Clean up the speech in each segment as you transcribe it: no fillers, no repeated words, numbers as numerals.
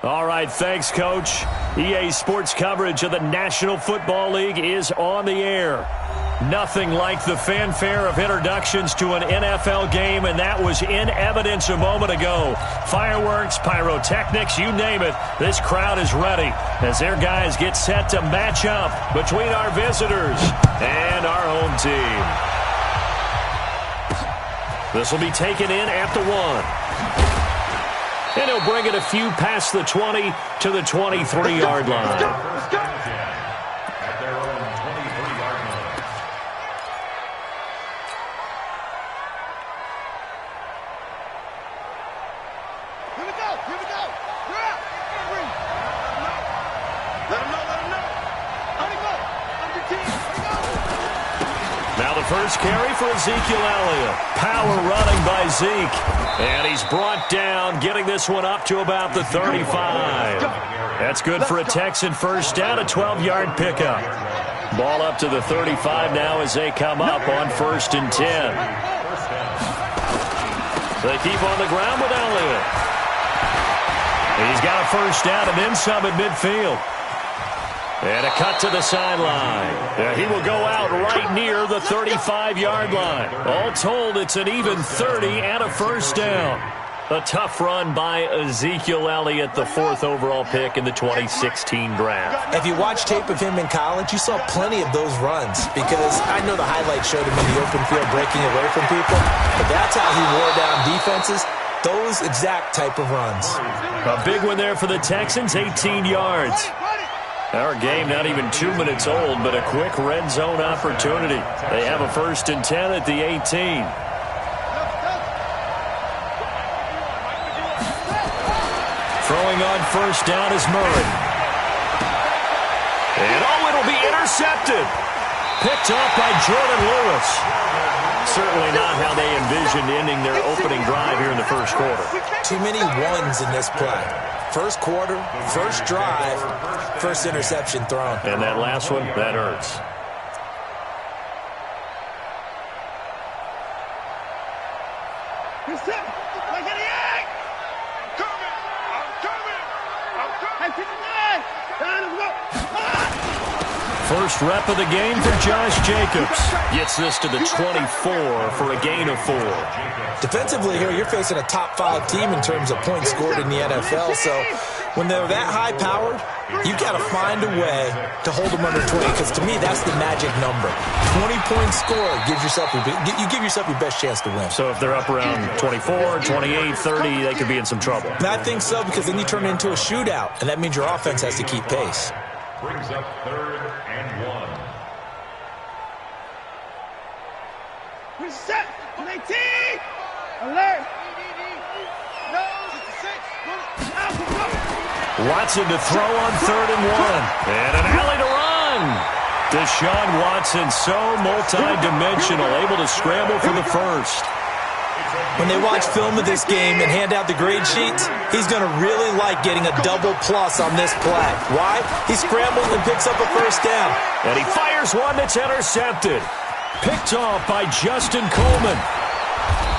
All right, thanks, Coach. EA Sports coverage of the National Football League is on the air. Nothing like the fanfare of introductions to an NFL game, and that was in evidence a moment ago. Fireworks, pyrotechnics, you name it. This crowd is ready as their guys get set to match up between our visitors and our home team. This will be taken in at the 1. And he'll bring it a few past the 20 to the 23-yard line. At their own 23-yard line. Here we go. We're out. Let him know. On him up. On your team. Here we go. Now the first carry for Ezekiel Elliott. Power running by Zeke. And he's brought down, getting this one up to about the 35. That's good for a Texan first down, a 12-yard pickup. Ball up to the 35 now as they come up on 1st and 10. They keep on the ground with Elliott. He's got a first down and then some at midfield. And a cut to the sideline. He will go out right near the 35-yard line. All told, it's an even 30 and a first down. A tough run by Ezekiel Elliott, the 4th overall pick in the 2016 draft. If you watch tape of him in college, you saw plenty of those runs because I know the highlights showed him in the open field breaking away from people, but that's how he wore down defenses, those exact type of runs. A big one there for the Texans, 18 yards. Our game not even 2 minutes old, but a quick red zone opportunity. They have a 1st and 10 at the 18. Throwing on first down is Murray. And it'll be intercepted. Picked off by Jordan Lewis. Certainly not how they envisioned ending their opening drive here in the first quarter. Too many ones in this play. First quarter, first drive, first interception thrown. And that last one, that hurts. First rep of the game for Josh Jacobs. Gets this to the 24 for a gain of 4. Defensively here, you're facing a top 5 team in terms of points scored in the NFL. So when they're that high-powered, you've got to find a way to hold them under 20, because to me, that's the magic number. 20 points scored gives yourself you give yourself your best chance to win. So if they're up around 24, 28, 30, they could be in some trouble. And I think so, because then you turn it into a shootout, and that means your offense has to keep pace. Brings up 3rd and 1. We're set. 19. Alert. No. Watson to throw on 3rd and 1. And an alley to run. Deshaun Watson, so multi-dimensional, able to scramble for the first. When they watch film of this game and hand out the grade sheets, he's going to really like getting a double plus on this play. Why? He scrambles and picks up a first down. And he fires one that's intercepted. Picked off by Justin Coleman.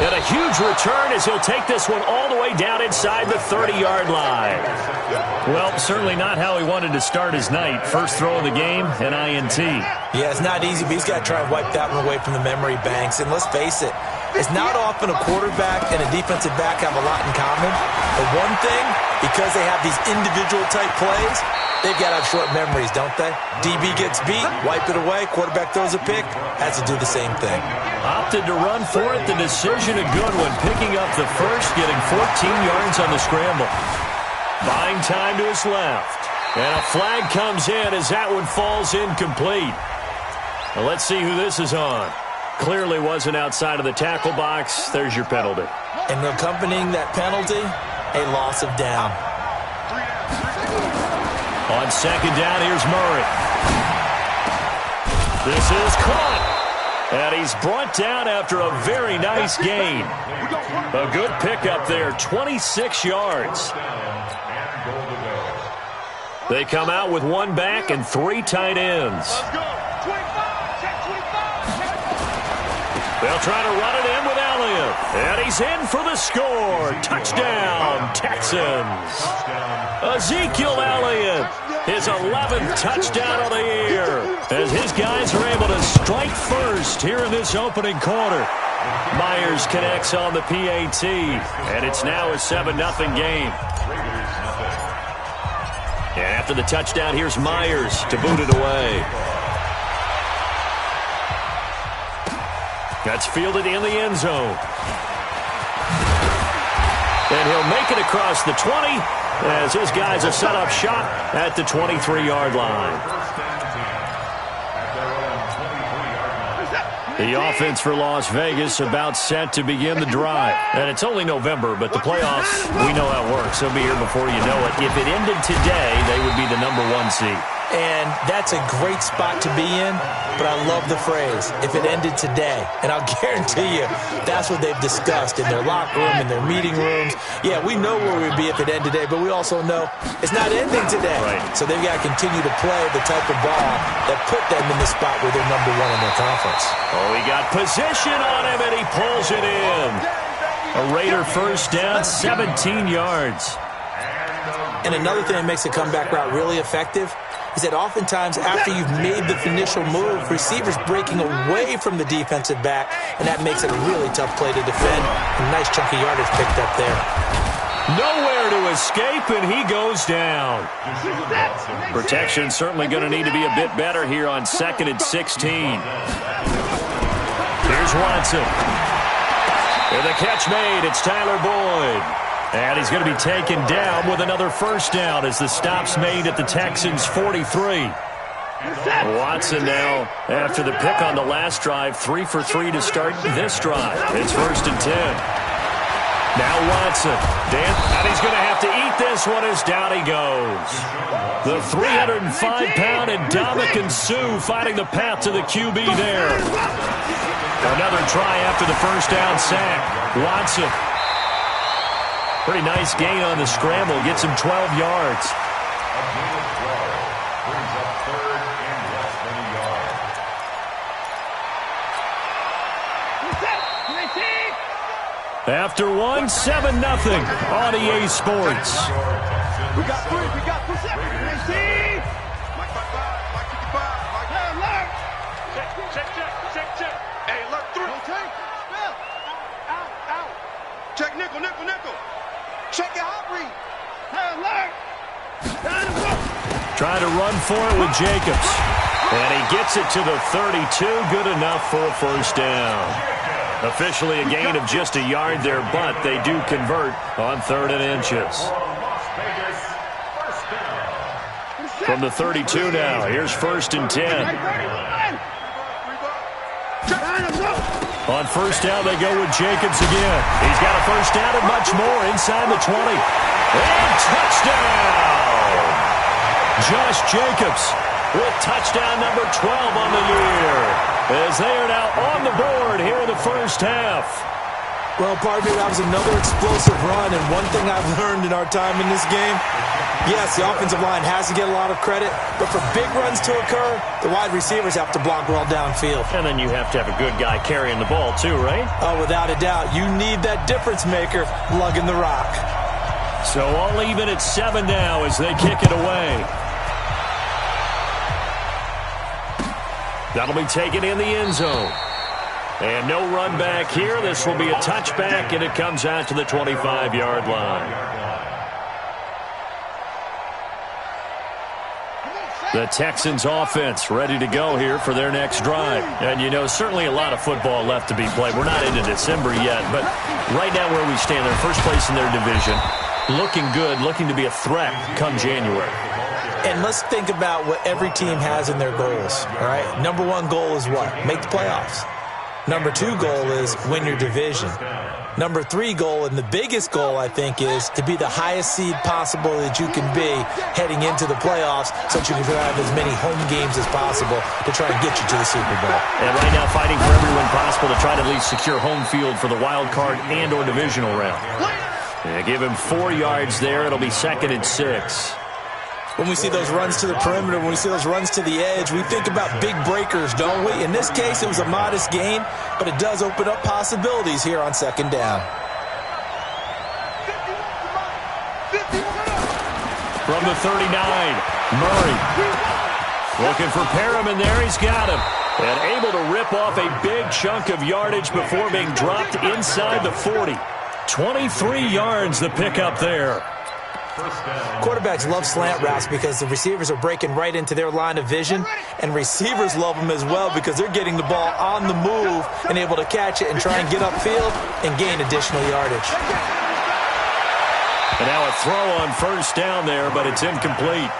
And a huge return as he'll take this one all the way down inside the 30-yard line. Well, certainly not how he wanted to start his night. First throw of the game, an INT. Yeah, it's not easy, but he's got to try and wipe that one away from the memory banks. And let's face it, it's not often a quarterback and a defensive back have a lot in common. But one thing, because they have these individual type plays, they've got to have short memories, don't they? DB gets beat, wipe it away, quarterback throws a pick, has to do the same thing. Opted to run for it, the decision a good one, picking up the first, getting 14 yards on the scramble. Buying time to his left. And a flag comes in as that one falls incomplete. Now let's see who this is on. Clearly wasn't outside of the tackle box. There's your penalty. And accompanying that penalty, a loss of down. On second down, here's Murray. This is caught. And he's brought down after a very nice gain. A good pickup there, 26 yards. They come out with one back and 3 tight ends. They'll try to run it in with Elliott. And he's in for the score. Touchdown, Texans. Ezekiel Elliott, his 11th touchdown of the year, as his guys are able to strike first here in this opening quarter. Myers connects on the PAT, and it's now a 7-0 game. And after the touchdown, here's Myers to boot it away. That's fielded in the end zone. And he'll make it across the 20 as his guys are set up shop at the 23-yard line. The offense for Las Vegas about set to begin the drive. And it's only November, but the playoffs, we know how it works. They'll be here before you know it. If it ended today, they would be the #1 seed. And that's a great spot to be in, but I love the phrase, if it ended today. And I'll guarantee you, that's what they've discussed in their locker room, in their meeting rooms. Yeah, we know where we'd be if it ended today, but we also know it's not ending today. Right. So they've got to continue to play the type of ball that put them in the spot where they're #1 in their conference. Oh, he got position on him, and he pulls it in. A Raider first down, 17 yards. And another thing that makes the comeback route really effective is that oftentimes after you've made the initial move, receivers breaking away from the defensive back, and that makes it a really tough play to defend. A nice chunk of yardage picked up there. Nowhere to escape, and he goes down. Protection certainly going to need to be a bit better here on 2nd and 16. Here's Watson. And the catch made. It's Tyler Boyd. And he's going to be taken down with another first down as the stop's made at the Texans' 43. Watson now, after the pick on the last drive, 3 for 3 to start this drive. It's 1st and 10. Now Watson. And he's going to have to eat this one as down he goes. The 305-pound Ndamukong Suh finding the path to the QB there. Another try after the first down sack. Watson. Pretty nice gain on the scramble. Gets him 12 yards. After one, 7-0 on EA Sports. We got 3. We got 2 seconds. Mike 55. Hey, alert. Check. Hey, alert 3. Okay. Spell. Out. Check nickel. Check your hot read. Hey, alert. Trying to run for it with Jacobs. And he gets it to the 32. Good enough for a first down. Officially a gain of just a yard there, but they do convert on 3rd and inches. From the 32 now, here's 1st and 10. On first down, they go with Jacobs again. He's got a first down and much more inside the 20. And touchdown! Josh Jacobs with touchdown number 12 on the year, as they are now on the board here in the first half. Well, Parker, that was another explosive run, and one thing I've learned in our time in this game, yes, the offensive line has to get a lot of credit, but for big runs to occur, the wide receivers have to block well downfield. And then you have to have a good guy carrying the ball too, right? Oh, without a doubt. You need that difference maker lugging the rock. So all even at 7 now as they kick it away. That'll be taken in the end zone. And no run back here. This will be a touchback, and it comes out to the 25-yard line. The Texans offense ready to go here for their next drive. And, you know, certainly a lot of football left to be played. We're not into December yet, but right now where we stand, they're first place in their division. Looking good, looking to be a threat come January. And let's think about what every team has in their goals, all right? #1 goal is what? Make the playoffs. #2 goal is win your division. #3 goal, and the biggest goal, I think, is to be the highest seed possible that you can be heading into the playoffs so that you can have as many home games as possible to try and get you to the Super Bowl. And right now fighting for every win possible to try to at least secure home field for the wild card and or divisional round. And give him 4 yards there. It'll be 2nd and 6. when we see those runs to the perimeter, when we see those runs to the edge, we think about big breakers, don't we? In this case, it was a modest gain, but it does open up possibilities here on second down. From the 39, Murray looking for Perriman there. He's got him. And able to rip off a big chunk of yardage before being dropped inside the 40. 23 yards the pickup there. Quarterbacks love slant routes because the receivers are breaking right into their line of vision, and receivers love them as well because they're getting the ball on the move and able to catch it and try and get upfield and gain additional yardage. And now a throw on first down there, but it's incomplete.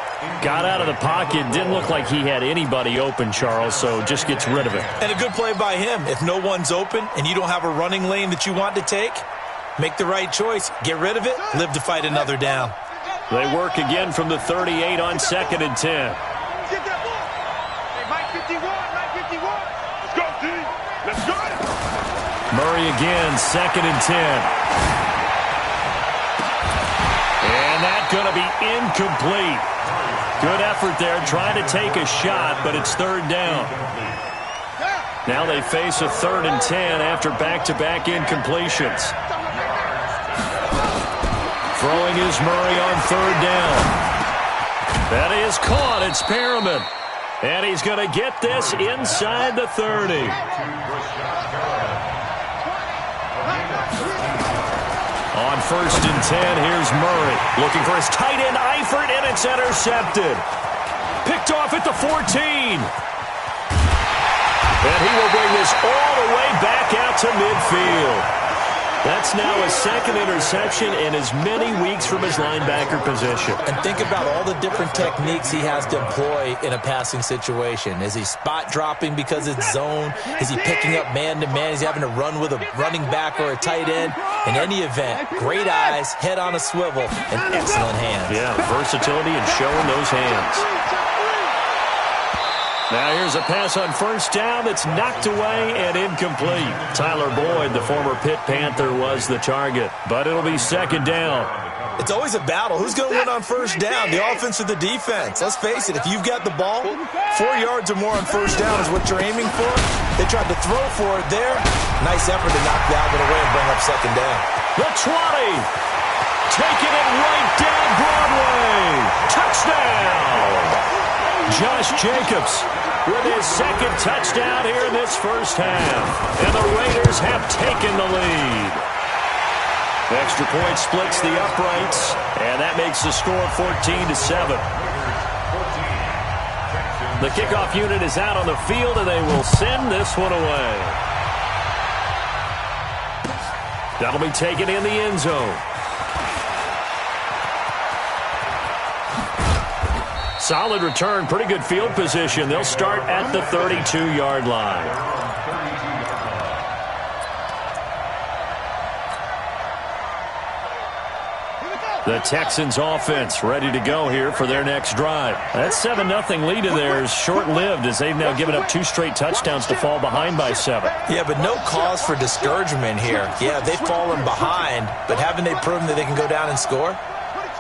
Got out of the pocket. Didn't look like he had anybody open, Charles, so just gets rid of it. And a good play by him. If no one's open and you don't have a running lane that you want to take, make the right choice. Get rid of it. Live to fight another down. They work again from the 38 on 2nd and 10. Get that ball. Hey, Mike 51, Mike 51. Let's go, team. Let's go. Murray again, 2nd and 10. And that's going to be incomplete. Good effort there, trying to take a shot, but it's 3rd down. Now they face a 3rd and 10 after back-to-back incompletions. Throwing is Murray on 3rd down. That is caught. It's Perriman. And he's going to get this inside the 30. On 1st and 10, here's Murray. Looking for his tight end, Eifert, and it's intercepted. Picked off at the 14. And he will bring this all the way back out to midfield. That's now his 2nd interception in as many weeks from his linebacker position. And think about all the different techniques he has to employ in a passing situation. Is he spot dropping because it's zone? Is he picking up man-to-man? Is he having to run with a running back or a tight end? In any event, great eyes, head on a swivel, and excellent hands. Yeah, versatility and showing those hands. Now here's a pass on 1st down that's knocked away and incomplete. Tyler Boyd, the former Pitt Panther, was the target, but it'll be 2nd down. It's always a battle. Who's going to win on 1st down, the offense or the defense? Let's face it, if you've got the ball, 4 yards or more on 1st down is what you're aiming for. They tried to throw for it there. Nice effort to knock Dalvin away and bring up 2nd down. The 20. Taking it right down Broadway. Touchdown. Josh Jacobs with his 2nd touchdown here in this 1st half. And the Raiders have taken the lead. Extra point splits the uprights, and that makes the score 14-7. The kickoff unit is out on the field, and they will send this one away. That'll be taken in the end zone. Solid return, pretty good field position. They'll start at the 32-yard line. The Texans offense ready to go here for their next drive. That 7-0 lead of theirs short-lived as they've now given up 2 straight touchdowns to fall behind by 7. Yeah, but no cause for discouragement here. Yeah, they've fallen behind, but haven't they proven that they can go down and score?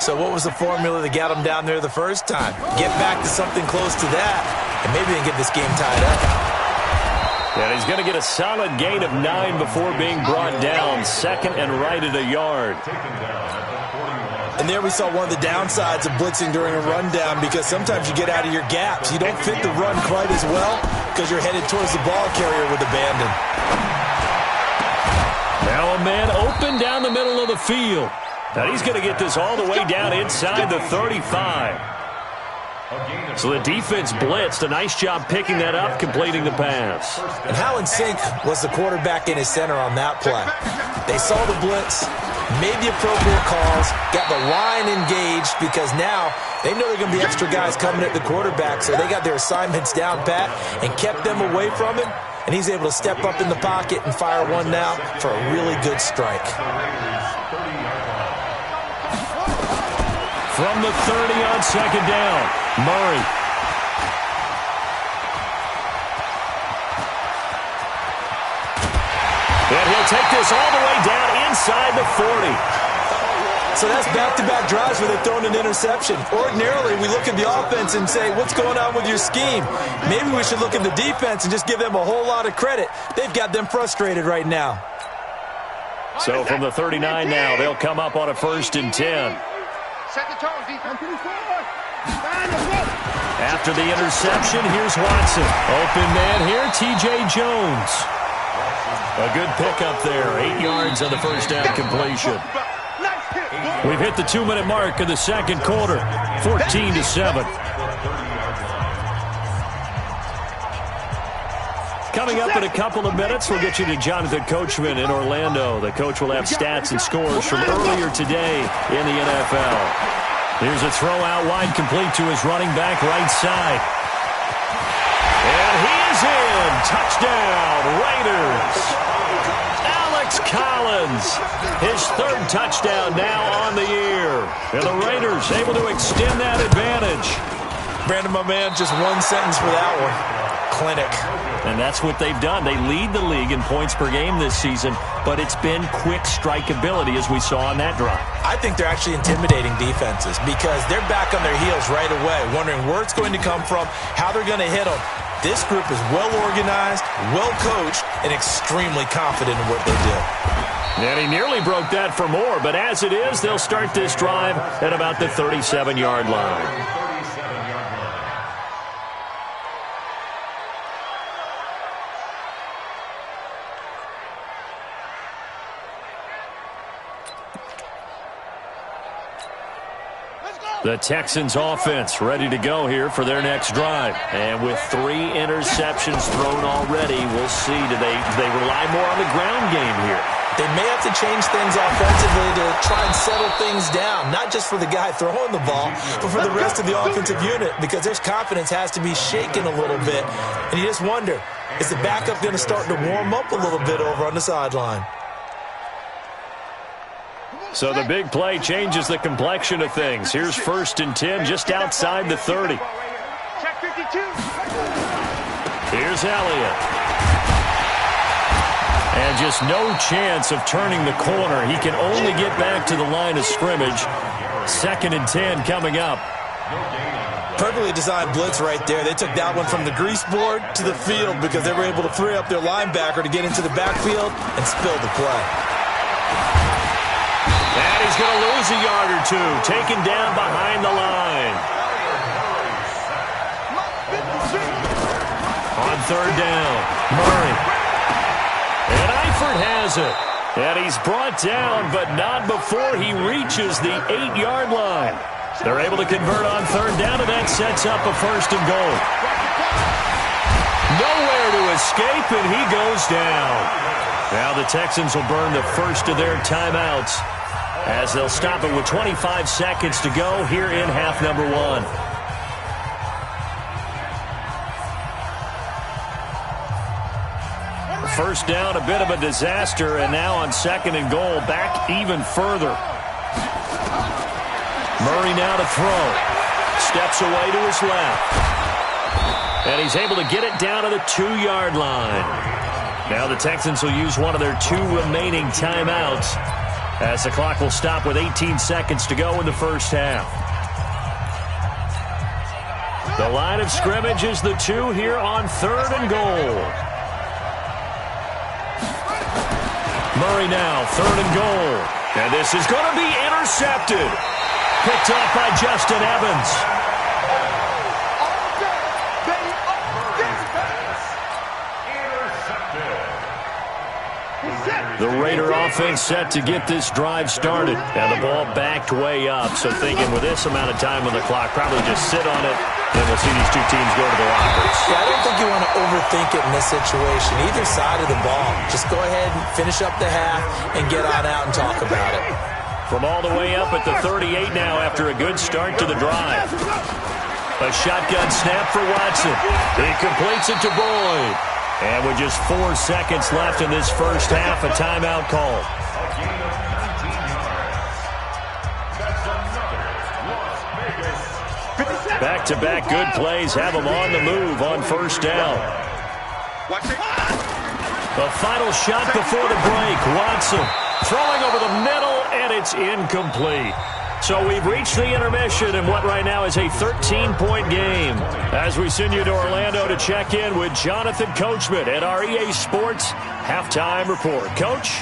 So what was the formula that got them down there the first time? Get back to something close to that, and maybe they can get this game tied up. And he's going to get a solid gain of 9 before being brought down. 2nd and right at a yard. And there we saw one of the downsides of blitzing during a rundown because sometimes you get out of your gaps. You don't fit the run quite as well because you're headed towards the ball carrier with abandon. Now a man open down the middle of the field. Now he's going to get this all the way down inside the 35. So the defense blitzed. A nice job picking that up, completing the pass. And how in sync was the quarterback in his center on that play? They saw the blitz, made the appropriate calls, got the line engaged because now they know there are going to be extra guys coming at the quarterback, so they got their assignments down pat and kept them away from him, and he's able to step up in the pocket and fire one now for a really good strike. From the 30 on 2nd down, Murray. And he'll take this all the way down inside the 40. So that's back-to-back drives where they've thrown an interception. Ordinarily, we look at the offense and say, what's going on with your scheme? Maybe we should look at the defense and just give them a whole lot of credit. They've got them frustrated right now. So from the 39 now, they'll come up on a 1st and 10. Set the tone, defense. After the interception, here's Watson. Open man here, T.J. Jones. A good pickup there. 8 yards on the first down completion. We've hit the 2-minute mark in the second quarter. 14-7. Coming up in a couple of minutes, we'll get you to Jonathan Coachman in Orlando. The coach will have stats and scores from earlier today in the NFL. Here's a throw out wide, complete to his running back right side. And he is in. Touchdown, Raiders. Alex Collins, his 3rd touchdown now on the year. And the Raiders able to extend that advantage. Brandon, my man, just one sentence for that one. Clinic. And that's what they've done. They lead the league in points per game this season, but it's been quick strike ability as we saw on that drive. I think they're actually intimidating defenses because they're back on their heels right away, wondering where it's going to come from, how they're going to hit them. This group is well organized, well coached, and extremely confident in what they do. And he nearly broke that for more, but as it is, they'll start this drive at about the 37-yard line. The Texans offense ready to go here for their next drive. And with 3 interceptions thrown already, we'll see. Do they rely more on the ground game here? They may have to change things offensively to try and settle things down, not just for the guy throwing the ball, but for the rest of the offensive unit, because their confidence has to be shaken a little bit. And you just wonder, is the backup going to start to warm up a little bit over on the sideline? So the big play changes the complexion of things. Here's 1st and 10 just outside the 30. Check 52. Here's Elliott. And just no chance of turning the corner. He can only get back to the line of scrimmage. 2nd and 10 coming up. Perfectly designed blitz right there. They took that one from the grease board to the field because they were able to free up their linebacker to get into the backfield and spill the play. And he's going to lose a yard or 2, taken down behind the line. On 3rd down, Murray. And Eifert has it. And he's brought down, but not before he reaches the 8-yard line. They're able to convert on 3rd down, and that sets up a 1st and goal. Nowhere to escape, and he goes down. Now the Texans will burn the first of their timeouts, as they'll stop it with 25 seconds to go here in half number 1. First down, a bit of a disaster, and now on 2nd and goal, back even further. Murray now to throw. Steps away to his left. And he's able to get it down to the 2-yard line. Now the Texans will use one of their 2 remaining timeouts, as the clock will stop with 18 seconds to go in the first half. The line of scrimmage is the 2 here on 3rd and goal. Murray now, 3rd and goal. And this is going to be intercepted. Picked up by Justin Evans. The Raider offense set to get this drive started. Now the ball backed way up, so thinking with this amount of time on the clock, probably just sit on it, and we'll see these 2 teams go to the lockers. Yeah, I don't think you want to overthink it in this situation. Either side of the ball. Just go ahead and finish up the half and get on out and talk about it. From all the way up at the 38 now after a good start to the drive. A shotgun snap for Watson. He completes it to Boyd. And with just 4 seconds left in this first half, a timeout call. Back-to-back good plays have them on the move on first down. The final shot before the break. Watson throwing over the middle, and it's incomplete. So we've reached the intermission in what right now is a 13-point game. As we send you to Orlando to check in with Jonathan Coachman at our EA Sports Halftime Report. Coach?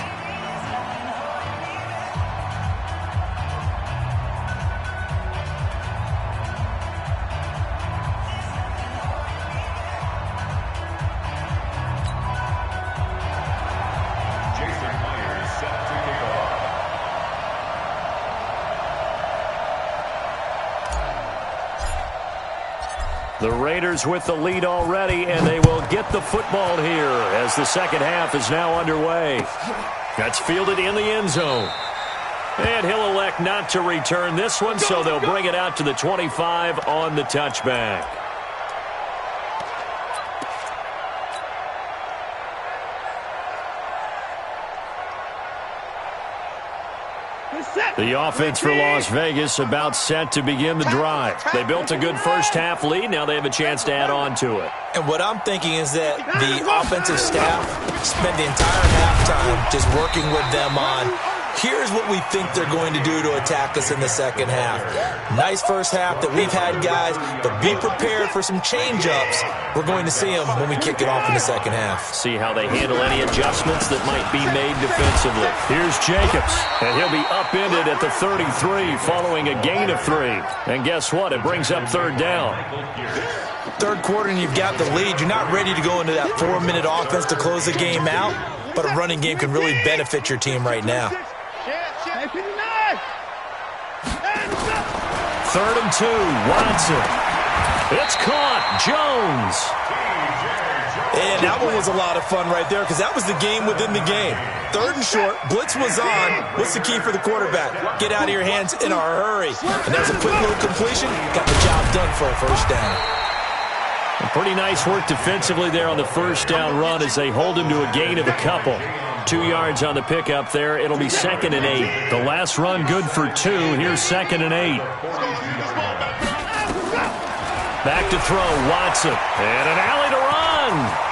The Raiders with the lead already, and they will get the football here as the second half is now underway. That's fielded in the end zone. And he'll elect not to return this one, so they'll bring it out to the 25 on the touchback. The offense for Las Vegas about set to begin the drive. They built a good first-half lead. Now they have a chance to add on to it. And what I'm thinking is that the offensive staff spent the entire halftime just working with them on, here's what we think they're going to do to attack us in the second half. Nice first half that we've had, guys, but be prepared for some change-ups. We're going to see them when we kick it off in the second half. See how they handle any adjustments that might be made defensively. Here's Jacobs, and he'll be upended at the 33 following a gain of 3. And guess what? It brings up third down. Third quarter and you've got the lead. You're not ready to go into that 4-minute offense to close the game out, but a running game can really benefit your team right now. 3rd and 2, Watson. It's caught, Jones. And that one was a lot of fun right there because that was the game within the game. 3rd and short, blitz was on. What's the key for the quarterback? Get out of your hands in a hurry. And there's a quick little completion. Got the job done for a first down. Pretty nice work defensively there on the first down run as they hold him to a gain of a couple. 2 yards on the pickup there. It'll be 2nd and 8. The last run good for 2. Here's 2nd and 8. Back to throw, Watson. And an alley to run.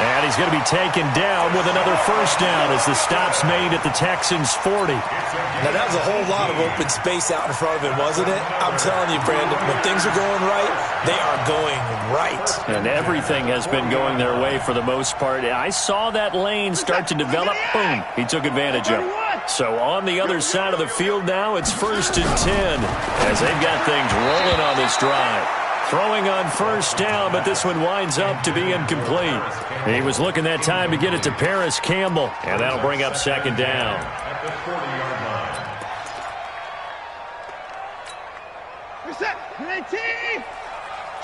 And he's going to be taken down with another first down as the stop's made at the Texans' 40. Now, that was a whole lot of open space out in front of him, wasn't it? I'm telling you, Brandon, when things are going right, they are going right. And everything has been going their way for the most part. I saw that lane start to develop. Boom. He took advantage of it. So on the other side of the field now, it's 1st and 10 as they've got things rolling on this drive. Throwing on first down, but this one winds up to be incomplete. He was looking that time to get it to Paris Campbell, and that'll bring up 2nd down. At the 40-yard line. Reset. 19.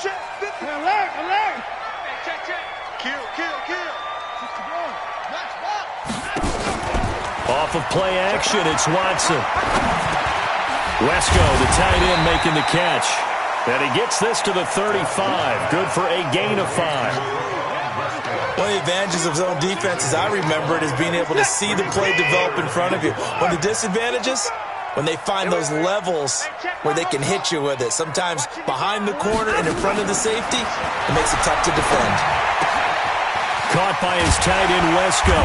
Check. Alert. Alert. Check. Kill. Off of play action, it's Watson. Wesco, the tight end, making the catch. And he gets this to the 35. Good for a gain of 5. One of the advantages of zone defense, as I remember it, is being able to see the play develop in front of you. One of the disadvantages, when they find those levels where they can hit you with it. Sometimes behind the corner and in front of the safety, it makes it tough to defend. Caught by his tight end, Wesco.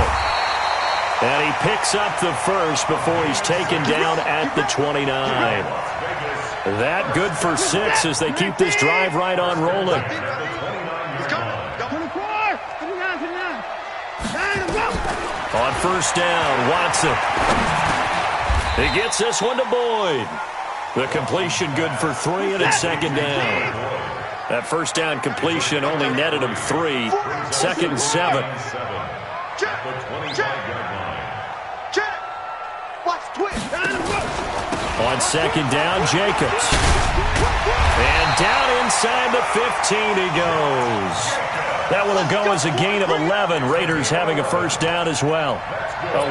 And he picks up the first before he's taken down at the 29. That good for 6 as they keep this drive right on rolling. On first down, Watson. He gets this one to Boyd. The completion good for 3, and it's 2nd down. That first down completion only netted him 3. 2nd and 7. On 2nd down, Jacobs. And down inside the 15 he goes. That one will go as a gain of 11. Raiders having a first down as well.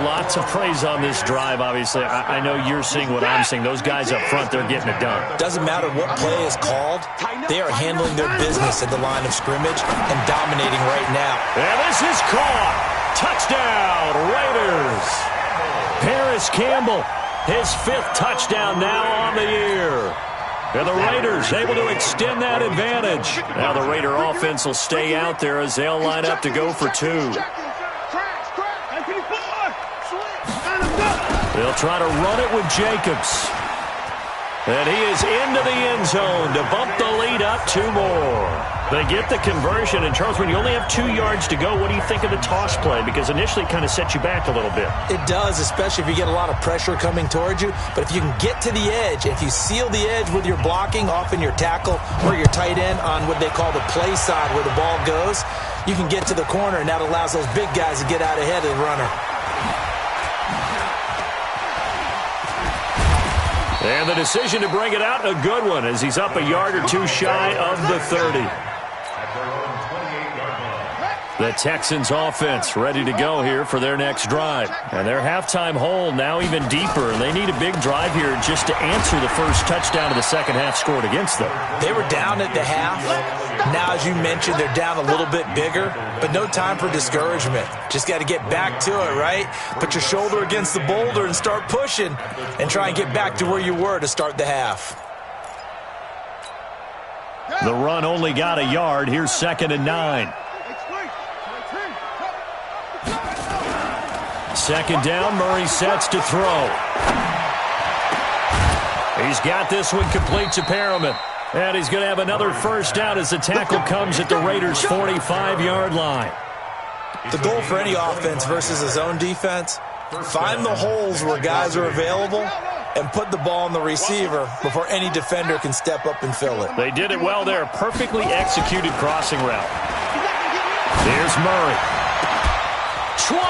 Lots of praise on this drive, obviously. I know you're seeing what I'm seeing. Those guys up front, they're getting it done. Doesn't matter what play is called. They are handling their business at the line of scrimmage and dominating right now. And this is caught. Touchdown, Raiders. Paris Campbell, his 5th touchdown now on the year. And the Raiders able to extend that advantage. Now the Raider offense will stay out there as they'll line up to go for 2. They'll try to run it with Jacobs. And he is into the end zone to bump the lead up 2 more. They get the conversion. And, Charles, when you only have 2 yards to go, what do you think of the toss play? Because initially it kind of sets you back a little bit. It does, especially if you get a lot of pressure coming towards you. But if you can get to the edge, if you seal the edge with your blocking, often your tackle or your tight end on what they call the play side where the ball goes, you can get to the corner, and that allows those big guys to get out ahead of the runner. And the decision to bring it out, a good one, as he's up a yard or 2 shy of the 30. The Texans offense ready to go here for their next drive. And their halftime hole now even deeper, and they need a big drive here just to answer the first touchdown of the second half scored against them. They were down at the half. Now, as you mentioned, they're down a little bit bigger, but no time for discouragement. Just got to get back to it, right? Put your shoulder against the boulder and start pushing and try and get back to where you were to start the half. The run only got a yard. Here's 2nd and 9. 2nd down, Murray sets to throw. He's got this one complete to Perriman. And he's going to have another first down as the tackle comes at the Raiders' 45-yard line. The goal for any offense versus a zone defense, find the holes where guys are available and put the ball on the receiver before any defender can step up and fill it. They did it well there. Perfectly executed crossing route. Here's Murray. 20.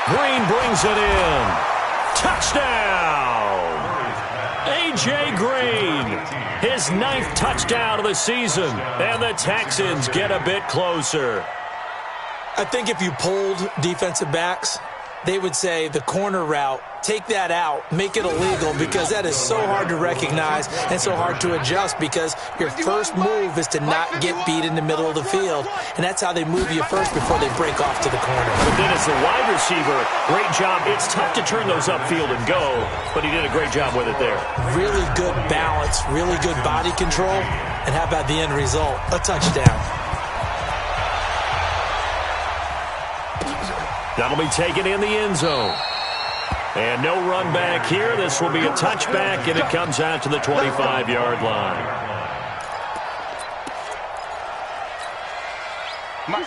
Green brings it in. Touchdown. A.J. Green. His 9th touchdown of the season. And the Texans get a bit closer. I think if you polled defensive backs, they would say the corner route, take that out, make it illegal, because that is so hard to recognize and so hard to adjust, because your first move is to not get beat in the middle of the field, and that's how they move you first before they break off to the corner. But then as the wide receiver, great job. It's tough to turn those upfield and go, but he did a great job with it there. Really good balance, really good body control, and how about the end result? A touchdown. That'll be taken in the end zone. And no run back here. This will be a touchback, and it comes out to the 25-yard line.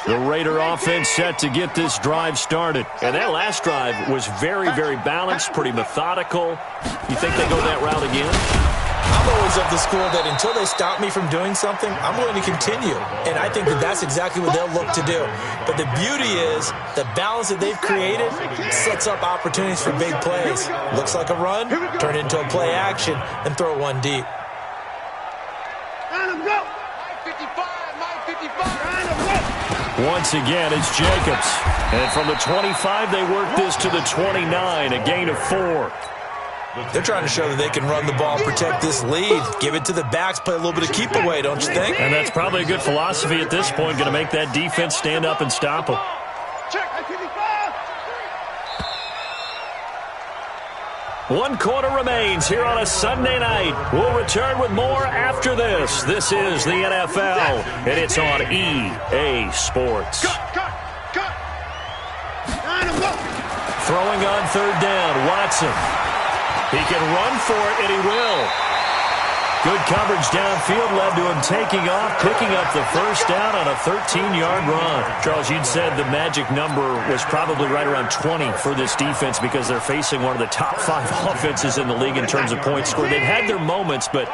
The Raider offense set to get this drive started. And that last drive was very, very balanced, pretty methodical. You think they go that route again? I'm always of the school that until they stop me from doing something, I'm going to continue. And I think that that's exactly what they'll look to do. But the beauty is the balance that they've created sets up opportunities for big plays. Looks like a run, turn it into a play action, and throw one deep. Once again, it's Jacobs. And from the 25, they work this to the 29, a gain of 4. They're trying to show that they can run the ball and protect this lead. Give it to the backs, play a little bit of keep away, don't you think? And that's probably a good philosophy at this point, going to make that defense stand up and stop them. One quarter remains here on a Sunday night. We'll return with more after this. This is the NFL, and it's on EA Sports. Throwing on 3rd down, Watson. He can run for it, and he will. Good coverage downfield led to him taking off, picking up the first down on a 13-yard run. Charles, you'd said the magic number was probably right around 20 for this defense because they're facing one of the top 5 offenses in the league in terms of points scored. They've had their moments, but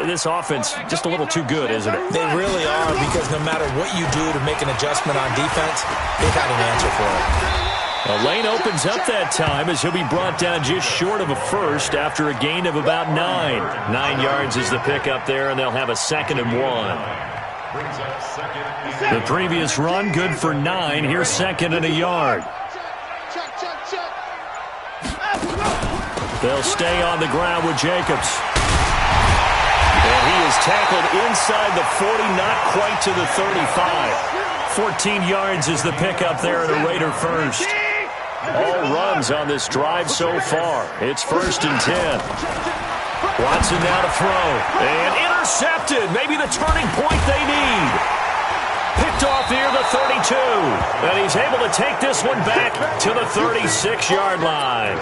this offense just a little too good, isn't it? They really are, because no matter what you do to make an adjustment on defense, they've got an answer for it. A lane opens up that time as he'll be brought down just short of a first after a gain of about 9. 9 yards is the pickup there, and they'll have a 2nd and 1. The previous run, good for 9. Here's 2nd and a yard. They'll stay on the ground with Jacobs. And he is tackled inside the 40, not quite to the 35. 14 yards is the pickup there at a Raider first. All runs on this drive so far. It's 1st and 10. Watson now to throw. And intercepted. Maybe the turning point they need. Picked off near the 32. And he's able to take this one back to the 36-yard line.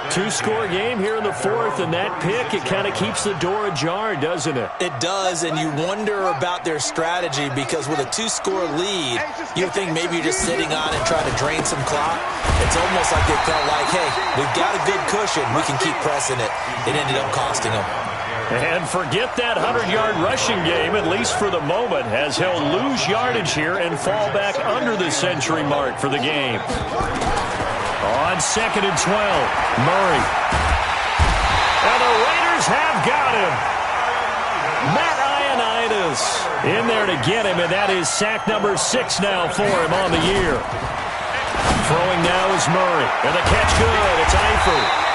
Two-score game here in the fourth, and that pick, it kind of keeps the door ajar, doesn't it? It does, and you wonder about their strategy because with a two-score lead, you think maybe you're just sitting on and trying to drain some clock. It's almost like they felt like, hey, we've got a good cushion. We can keep pressing it. It ended up costing them. And forget that 100-yard rushing game, at least for the moment, as he'll lose yardage here and fall back under the century mark for the game. On 2nd and 12, Murray. And the Raiders have got him. Matt Ioannidis in there to get him, and that is sack number 6 now for him on the year. Throwing now is Murray, and the catch good. It's Eifert.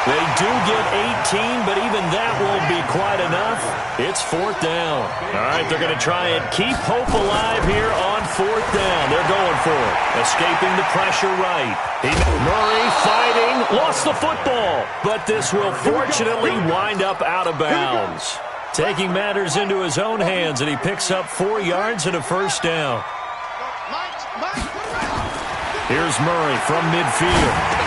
They do get 18, but even that won't be quite enough. It's 4th down. All right, they're going to try and keep hope alive here on 4th down. They're going for it. Escaping the pressure right. Murray fighting, lost the football. But this will fortunately wind up out of bounds. Taking matters into his own hands, and he picks up 4 yards and a first down. Here's Murray from midfield.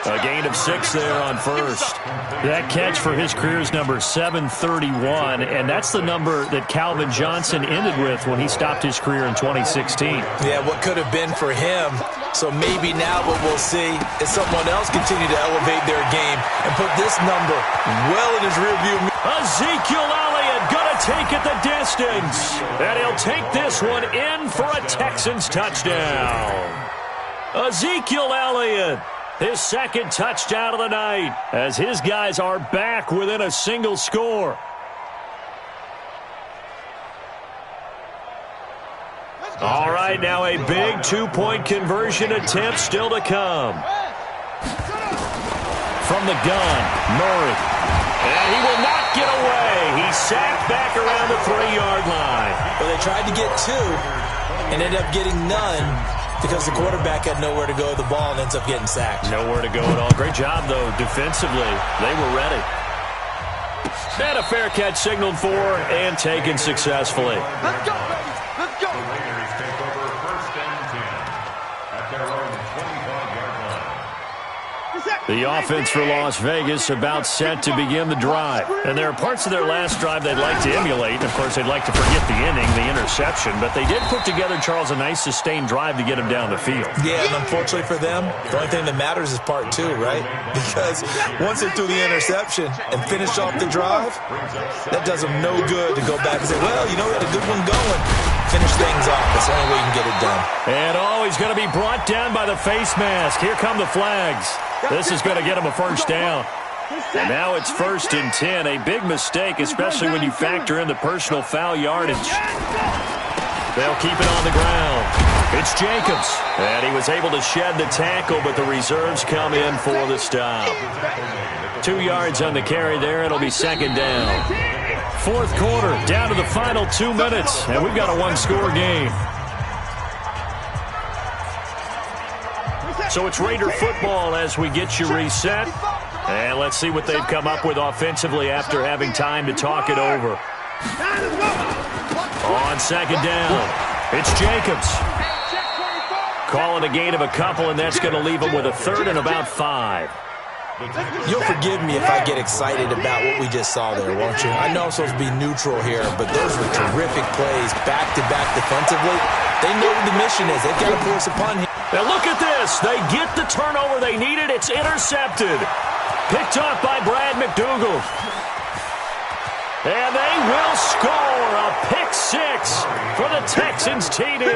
A gain of 6 there on first. That catch for his career is number 731, and that's the number that Calvin Johnson ended with when he stopped his career in 2016. Yeah, what could have been for him. So maybe now what we'll see is someone else continue to elevate their game and put this number well in his rearview mirror. Ezekiel Elliott going to take it the distance, and he'll take this one in for a Texans touchdown. Ezekiel Elliott, his second touchdown of the night, as his guys are back within a single score. All right, now a big two-point conversion attempt still to come. From the gun, Murray. And he will not get away. He's sacked back around the 3-yard line. Well, they tried to get 2 and ended up getting none, because the quarterback had nowhere to go with the ball and ends up getting sacked. Nowhere to go at all. Great job, though, defensively. They were ready. And a fair catch signaled for and taken successfully. Let's go, baby. Let's go. The Raiders take over 1st and 10 at their own 25-yard line. The offense for Las Vegas about set to begin the drive. And there are parts of their last drive they'd like to emulate. And, of course, they'd like to forget the inning, the interception. But they did put together, Charles, a nice sustained drive to get him down the field. Yeah, and unfortunately for them, the only thing that matters is part 2, right? Because once they threw the interception and finished off the drive, that does them no good to go back and say, well, you know, we had a good one going. Finish things off. That's the only way you can get it done. And he's going to be brought down by the face mask. Here come the flags. This is going to get him a first down. And now it's 1st and 10. A big mistake, especially when you factor in the personal foul yardage. They'll keep it on the ground. It's Jacobs. And he was able to shed the tackle, but the reserves come in for the stop. 2 yards on the carry there. It'll be 2nd down. 4th quarter, down to the final 2 minutes. And we've got a 1-score game. So it's Raider football as we get you reset. And let's see what they've come up with offensively after having time to talk it over. On 2nd down, it's Jacobs. Calling a gain of a couple, and that's going to leave him with a 3rd and about 5. You'll forgive me if I get excited about what we just saw there, won't you? I know I'm supposed to be neutral here, but those were terrific plays back-to-back defensively. They know what the mission is. They've got to force upon him. Now look at this. They get the turnover they needed. It's intercepted. Picked off by Brad McDougald. And they will score a pick 6 for the Texans TD.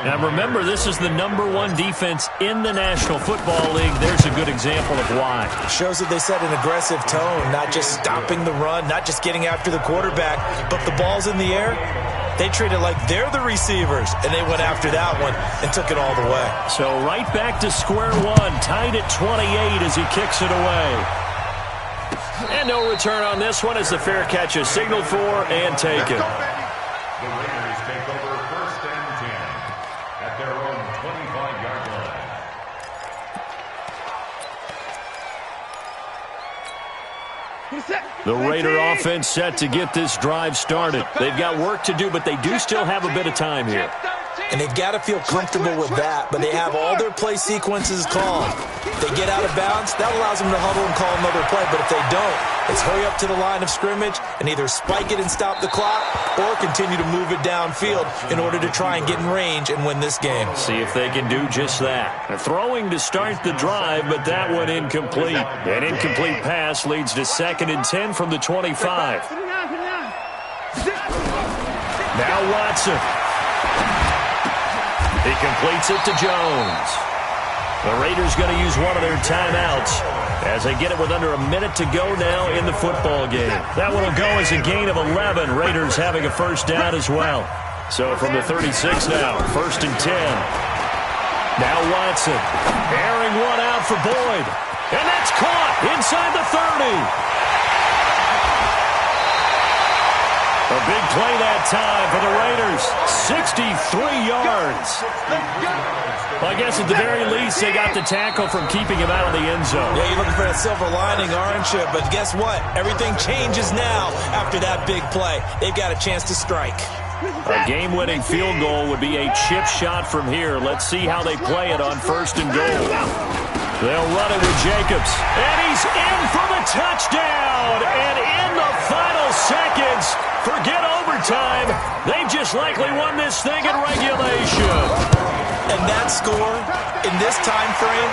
Now remember, this is the #1 defense in the National Football League. There's a good example of why. Shows that they set an aggressive tone, not just stopping the run, not just getting after the quarterback, but the ball's in the air. They treat it like they're the receivers, and they went after that one and took it all the way. So right back to square one, tied at 28 as he kicks it away. And no return on this one as the fair catch is signaled for and taken. The Raiders take over 1st and 10 at their own 25-yard line. The Raider offense set to get this drive started. They've got work to do, but they do still have a bit of time here. And they've got to feel comfortable with that, but they have all their play sequences called. If they get out of bounds, that allows them to huddle and call another play, but if they don't, it's hurry up to the line of scrimmage and either spike it and stop the clock or continue to move it downfield in order to try and get in range and win this game. See if they can do just that. They're throwing to start the drive, but that one incomplete. An incomplete pass leads to 2nd and 10 from the 25. Now Watson. He completes it to Jones. The Raiders going to use one of their timeouts as they get it with under a minute to go now in the football game. That one will go as a gain of 11. Raiders having a first down as well. So from the 36 now, 1st and 10. Now Watson. Airing one out for Boyd. And that's caught inside the 30. A big play that time for the Raiders. 63 yards. Well, I guess at the very least, they got the tackle from keeping him out of the end zone. Yeah, you're looking for that silver lining, aren't you? But guess what? Everything changes now after that big play. They've got a chance to strike. A game-winning field goal would be a chip shot from here. Let's see how they play it on 1st and goal. They'll run it with Jacobs. And he's in for the touchdown. And in the final seconds, forget overtime. They've just likely won this thing in regulation. And that score in this time frame,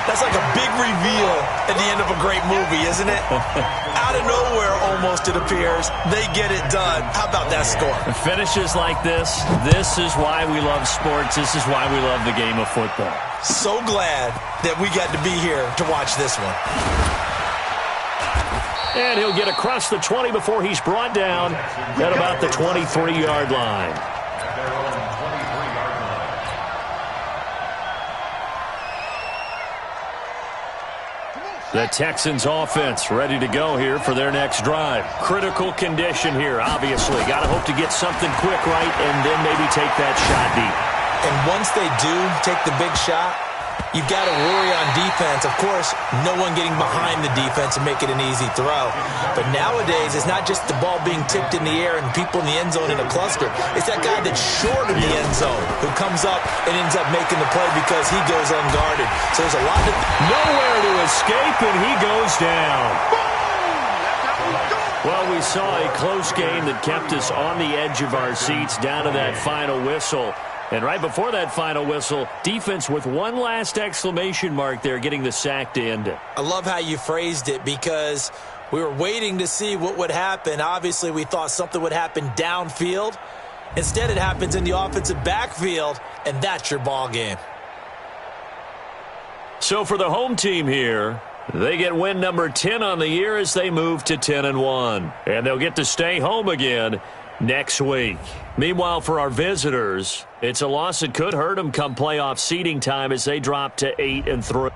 that's like a big reveal at the end of a great movie, isn't it? Out of nowhere, almost, it appears. They get it done. How about that score? Finishes like this is why we love sports. This is why we love the game of football. So glad that we got to be here to watch this one. And he'll get across the 20 before he's brought down at about the 23-yard line. The Texans offense ready to go here for their next drive. Critical condition here, obviously. Got to hope to get something quick right and then maybe take that shot deep. And once they do take the big shot, you've got to worry on defense. Of course, no one getting behind the defense and make it an easy throw. But nowadays, it's not just the ball being tipped in the air and people in the end zone in a cluster. It's that guy that's short of the end zone who comes up and ends up making the play because he goes unguarded. So there's a lot of... Nowhere to escape, and he goes down. Well, we saw a close game that kept us on the edge of our seats down to that final whistle. And right before that final whistle, defense with one last exclamation mark there, getting the sack to end it. I love how you phrased it because we were waiting to see what would happen. Obviously, we thought something would happen downfield. Instead, it happens in the offensive backfield, and that's your ball game. So for the home team here, they get win number 10 on the year as they move to 10-1. And they'll get to stay home again next week. Meanwhile, for our visitors, it's a loss that could hurt them come playoff seeding time as they drop to 8-3.